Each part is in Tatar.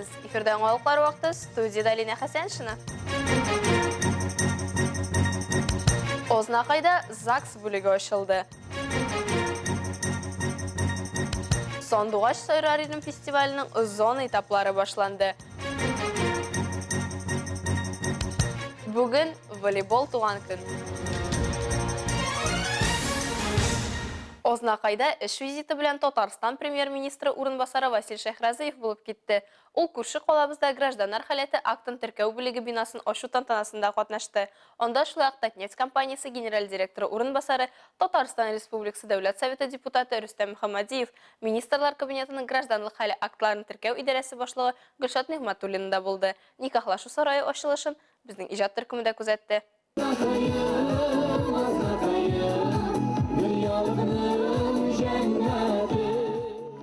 саламатсыз. Эфирден оңалықлар вақты студияда Лина Хасеншина. Ознақайда ЗАГС бүлігі ашылды. Сондуғаш Сайрарилім фестивалінің ұзон этаплары башланды. Бүгін волейбол туған күн. Ознақайда іш визиті білен Татарстан премьер-министрі урынбасары Василь Шехразиев болып кетті. Ол күрші қолабызда гражданар халеті актын тіркеу білігі бинасын ашу тантанасында қатнашты. Онда шулай Татнефть компаниясы генераль директоры урынбасары Татарстан Республикасы Дәулет Советы депутаты Рүстем Мухаммадиев, министрлар кабинетінің гражданлық халі актларын тіркеу идарәсе башлығы Гүлшат Нигматуллинда болды. Никахлашу сарайы ашылышын біздің ижат түркімінде күзетті.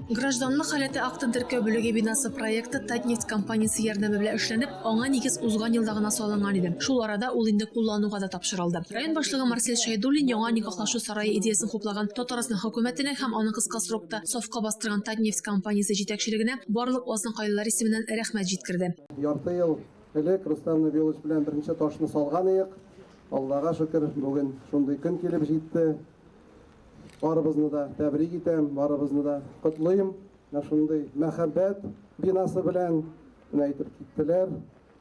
Гражданлык халәте актын теркәү бүлеге бинасы проекты Татнефть компаниясы ярдәме белән эшләнеп, аңа нигез узган елда гына салынган иде. Шул арада ул инде куллануга да тапшырылды. Район башлыгы Марсель Шайдуллин яңа никахлашу сарае идеясын хуплаган Татарстан хөкүмәтенә һәм аның кыска срокта сафка бастырган Татнефть компаниясы җитәкчелегенә барлык Ознакайлылар исеменнән рәхмәт җиткерде. Ярты ел элек Рустам Набиевич белән беренче ташны салган идек. Аллага шөкер, бүген шундый көн килеп җитте. Барыбызны да тәбрик итәм, барыбызны да котлыйм. Шундый мәхәббәт бинасы белән әйтеп киттеләр.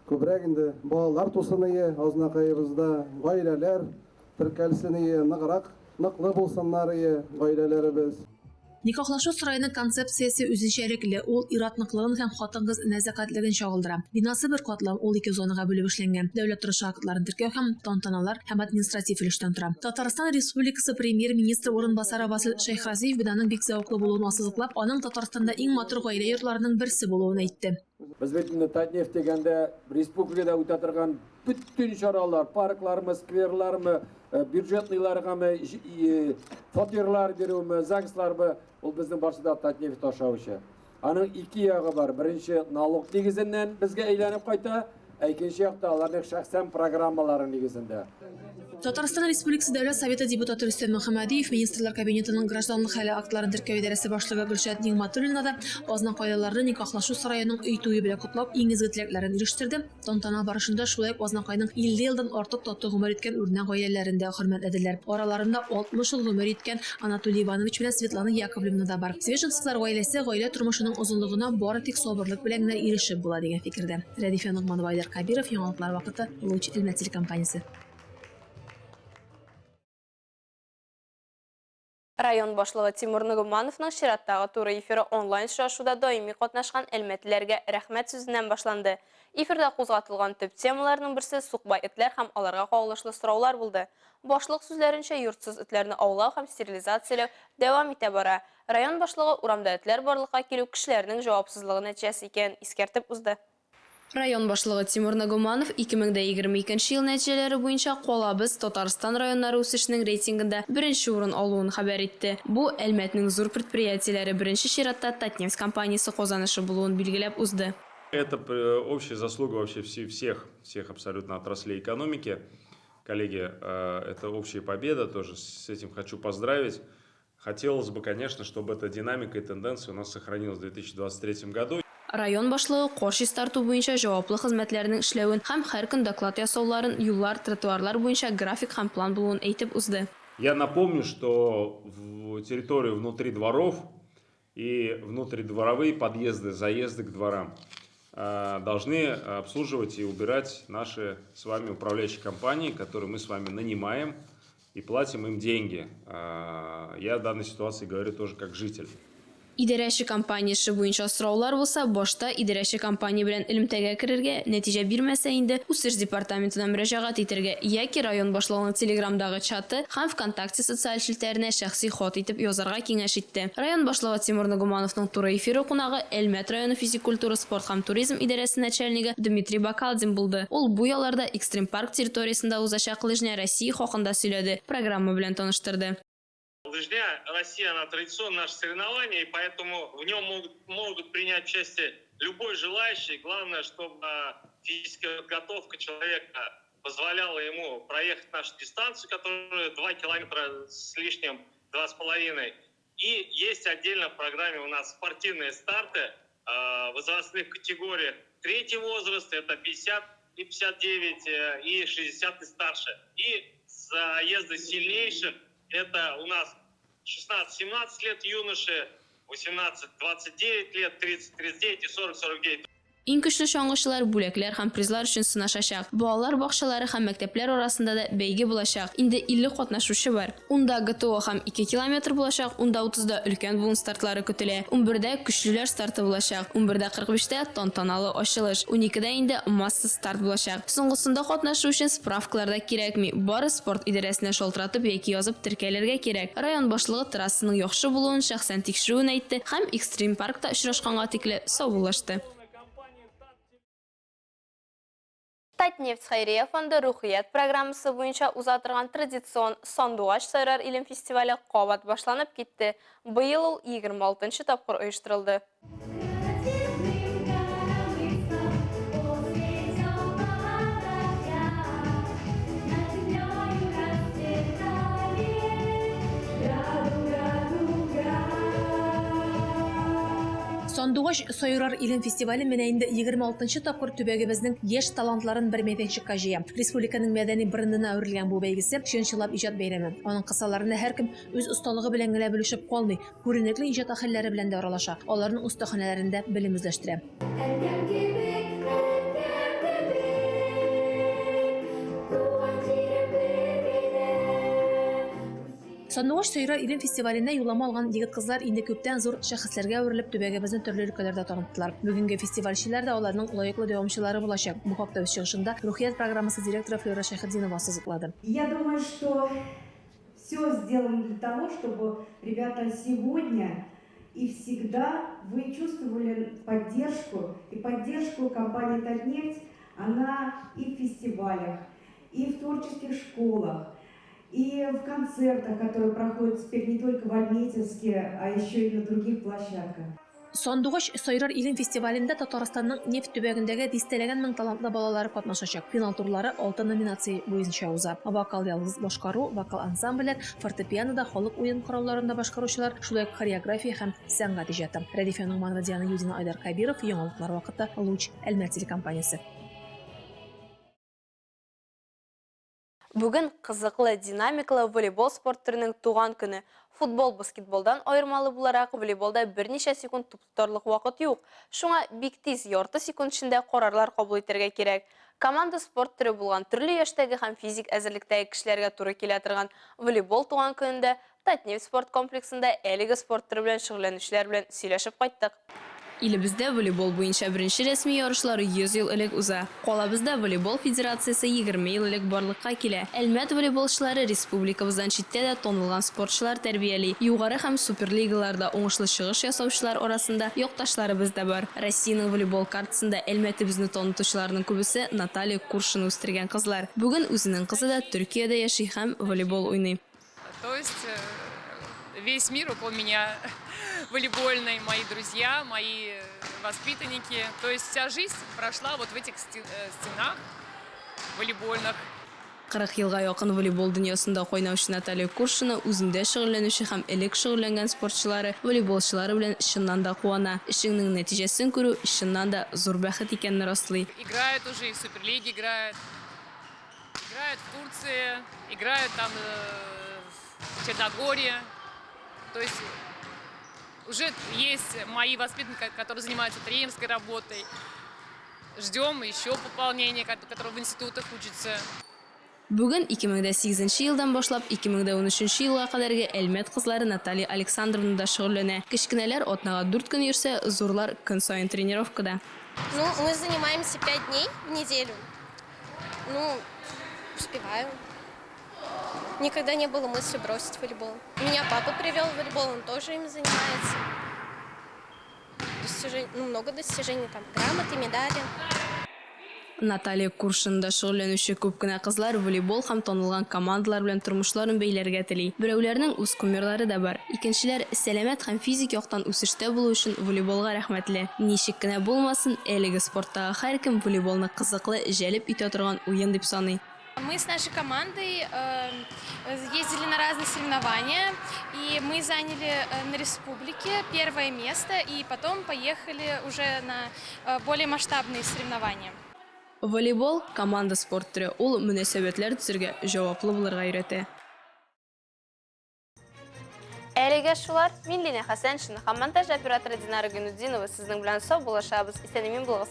Күбрәк инде балалар тусыны, Ознакайыбызда гаиләләр теркәлсене, ныклы булсыннар гаиләләребез. Никахлашу сарайының концепциясы үзенчәлекле, ул иратныклыгын һәм хатын-кыз нәзакәтлеген чагылдыра. Бинасы бер катлам, ул 2 зонага бүлеп эшләнгән. Дәүләт торышы актларын теркәү һәм тантаналар һәм административ өлештән тора. Татарстан Республикасы премьер-министры урынбасары Василь Шехразиев бинаның бик зәвыклы булуын ассызыклап, аның Татарстанда иң матур гаилә йортларының берсе булуын әйтте. Без бит инде Татнефть дигәндә республикада үтә торган бүтән чаралар, парклармы, скверлармы, бюджетныйларгамы, фатирлар бирүме, ЗАГСлармы, ул безнең барсыда Татнефть ашаучы. Аның 2 ягы бар. Беренче налог нигезеннән безгә әйләнеп кайта, икенче якта аларның шәхсән программалары нигезендә. Татарстан Республикасы Дәүләт Советы депутаты Рөстәм Мөхәммәдиев, министрлар кабинетының гражданлык хәле актларын теркәү идарәсе башлыгы Гөлшат Нигматуллина да Ознакайлыларны никахлашу сараеның өй туе белән котлап, иң изге теләкләрен ирештерде. Тантана барышында шулай Ознакайның 50 елдан артык тату гомер иткән үрнә гаиләләрендә хөрмәтләделәр. Араларында 60 ел гомер иткән Анатолий Иванович белән Светлана Яковлевна да бар. Свежинскилар гаиләсе гаилә тормышының озынлыгына бары тик сабырлык белән генә ирешеп була дигән фикердә. Рәдифә Нугманова, Айдар Кабиров, яңалыклар вакыты, Луч Илмәт телекомпаниясе. Район башлыгы Тимур Нугмановның чираттагы туры эфиры онлайн шашуда даими катнашкан әлмәтләргә рәхмәт сүзеннән башланды. Эфирдә кузгатылган төп темаларның берсе сукбай этләр һәм аларга кагылышлы сораулар булды. Башлык сүзләренчә, йортсыз этләрне аулау һәм стерилизацияләү дәвам итә бара. Район башлыгы урамда этләр барлыкка килү кешеләрнең җавапсызлыгы нәтиҗәсе икәнен искәртеп узды. Район башлыгы Тимур Нугманов 2022 ел нәтиҗәләре буенча Калабыз Татарстан районнары үсешенең рейтингында 1нче урын алуын хәбәр итте. Бу Әлмәтнең зур предприятиеләре 1нче чиратта Татнефть компаниясе казанышы булуын билгеләп узды. Это общая заслуга вообще всех абсолютно отраслей экономики. Коллеги, это общая победа, тоже с этим хочу поздравить. Хотелось бы, конечно, чтобы эта динамика и тенденция у нас сохранилась в 2023 году. Район башлыгы кош тарту буенча җаваплы хезмәтләрнең эшләвен һәм һәр көн доклад ясауларын, юллар, тротуарлар буенча график һәм план булуын әйтеп узды. Я напомню, что в территорию внутри дворов и внутридворовые подъезды, заезды к дворам должны обслуживать и убирать наши с вами управляющие компании, которые мы с вами нанимаем и платим им деньги. Я в данной ситуации говорю тоже как житель. Идарәче компаниясы буенча сораулар булса, башта идарәче компания белән элемтәгә керергә, нәтиҗә бирмәсә инде үсеш департаментына мөрәҗәгать итәргә яки район башлыгының Телеграмдагы чаты һәм ВКонтакте социаль челтәренә шәхси хат итеп язарга киңәш итте. Район башлыгы Тимур Нугмановның туры эфиры кунагы Әлмәт районы физик культура, спорт һәм туризм идарәсе начальнигы Дмитрий Бакалдин булды. Ул бу ялларда экстрим парк территориясендә узачак лыжня Россия хакында сөйләде, программа белән таныштырды. Лыжня Россия, она традиционное наше соревнование, и поэтому в нем могут принять участие любой желающий. Главное, чтобы физическая подготовка человека позволяла ему проехать нашу дистанцию, которая 2 километра с лишним, 2,5. И есть отдельно в программе у нас спортивные старты, возрастных категориях. Третий возраст это 50 и 59 и 60 и старше. И заезды сильнейших это у нас 16-17 лет юноши, 18-29 лет, 30-39 и 40-49. Иң көчле чаңгычылар бүләкләр һәм призлар өчен сынашачак. Балалар бакчалары һәм мәктәпләр арасында да бәйге булачак. Инде 50 катнашучы бар. Унда ГТО һәм 2 километр булачак, унда 30-да өлкән буын стартлары көтелә. 11-дә көчлеләр старты булачак. 11-дә 45-тә тантаналы ачылыш. 12-дә инде масса старт булачак. Соңгысында катнашу өчен справкалар да кирәкми. Бары спорт идарәсенә шалтыратып яки язып теркәлергә кирәк. Район башлыгы трассаның яхшы булуын шәхсән тикшерүен әйтте һәм экстрим паркта очрашканга тикле саубуллашты. Татнефть Хайрия фонды Рухият программасы буенча узатырган традицион Сандугач сайрар илем фестивале кабат башланып китте. Быел ул 26-нчы тапкыр оештырылды. Сандугач сайрар илем фестивале менә инде 26-нчы тапкыр төбәгебезнең яшь талантларын бер мәйданчыкка җыя. Республиканың мәдәни брендына әверелгән бу бәйгесе чынчылап иҗат бәйрәме. Аның кысаларында һәркем үз осталыгы белән генә белешеп калмый, күренекле иҗат әһелләре белән дә аралаша. Аларның ustaханәләрендә белем үзләштерә. Сандугач сайрар илем фестиваленә юллама алган егет-кызлар инде күптән зур шәхесләргә әверелеп төбәгебезнең төрле өлкәләрдә таныттылар. Бүгенге фестивальчеләр дә аларның лаеклы дәвамчылары булачак. Бу хакта үз чыгышында Рухият программасы директоры Флора Шәйхетдинова сызыклады. Я думаю, что все сделано для того, чтобы ребята сегодня и всегда вы чувствовали поддержку компании «Татнефть». Она и в фестивалях, и в творческих школах, и в концертах, которые проходят теперь не только в Альметьевске, а еще и на других площадках. Сандугач сайрар илем фестивалендә Татарстанның Нефть төбәгендәге дистәләгән мең талантлы балалары катнашачак. Финал турлары 6 номинация буенча уза. Вокал ялгыз башкару, вокал ансамбльләр, фортепианода, халык уен коралларында башкаручылар, шулай ук хореография һәм сәнгать иҗаты. Радиф Янугман, Радиана Юдина, Айдар Кабиров, яңалыклар вакыты, Луч, Әлмәт телекомпаниясе. Бүген кызыклы, динамиклы волейбол спорт түренең туган көне. Футбол, баскетболдан айырмалы буларак волейболда берничә секунд туп тотарлык вакыт юк. Шуңа бик тиз ярты секунд эчендә карарлар кабул итәргә кирәк. Команда спорт түре булган төрле яшьтәге һәм физик әзерлектәге кешеләргә туры килә торган волейбол туган көнендә Татнефть спорт комплексында әлеге спорт түре белән шөгыльләнүчеләр белән сөйләшеп кайттык. Илебездә волейбол буенча беренче рәсми ярышлары 100 ел элек уза. Калабызда волейбол федерациясе 20 ел элек барлыкка килә. Әлмәт волейболчылары республикабыздан читтә дә танылган спортчылар тәрбияли. Югары һәм суперлигаларда уңышлы чыгыш ясаучылар арасында якташларыбыз да бар. Россиянең волейбол картасында Әлмәтебезне танытучыларның күбесе Наталья Куршина үстергән кызлар. Бүген үзенең кызы да Төркиядә яши һәм волейбол уйный. То есть весь мир около меня волейбольный, мои друзья, мои воспитанники. То есть вся жизнь прошла вот в этих стенах волейбольных. 40 елга якын волейбол дөньясында кайнаучы Наталья Куршина үзендә шөгыльләнүче һәм элек шөгыльләнгән спортчылары, волейболчылары белән чыннан да куана. Эшеңнең нәтиҗәсен күрү чыннан да зур бәхет икәнне раслый. Играют уже и в Суперлиге, играют в Турции, играют там в Черногории. То есть уже есть мои воспитанники, которые занимаются тренерской работой. Ждем еще пополнения, которые в институтах учатся. Бүген 2008 елдан башлап 2013 елга кадәрге Әлмәт кызлары Наталья Александровна да шөгыльләнә. Кечкенәләр атнага 4 көн йөрсә, зурлар көн сайын тренировкада. Ну, мы занимаемся 5 дней в неделю. Ну, успеваю. Никогда не было мысли бросить волейбол. Меня папа привел в волейбол, он тоже им занимается. Много достижений, там, грамоты, медали. Наталья Куршинда шөгыльләнүче күп кенә кызлар волейбол һәм танылган командалар белән тормышларын бәйләргә тели. Берәүләрнең үз кумирлары да бар. Икенчеләр сәламәт һәм физик яктан үсештә булу өчен волейболга рәхмәтле. Ничек кенә булмасын, әлеге спорттагы һәркем волейболны кызыклы, җәлеп итә торган уен дип саный. Мы с нашей командой ездили на разные соревнования, и мы заняли на республике первое место, и потом поехали уже на более масштабные соревнования. Волейбол команда спорт түрі. Ул мөнәсәбәтләр төзергә, җаваплы булырга өйрәтә. Әлегә шулар, мин Лина Хәсәншина һәм монтаж операторы Динара Гөнүддинова сезнең белән сау булышабыз. Исән-имин булыгыз.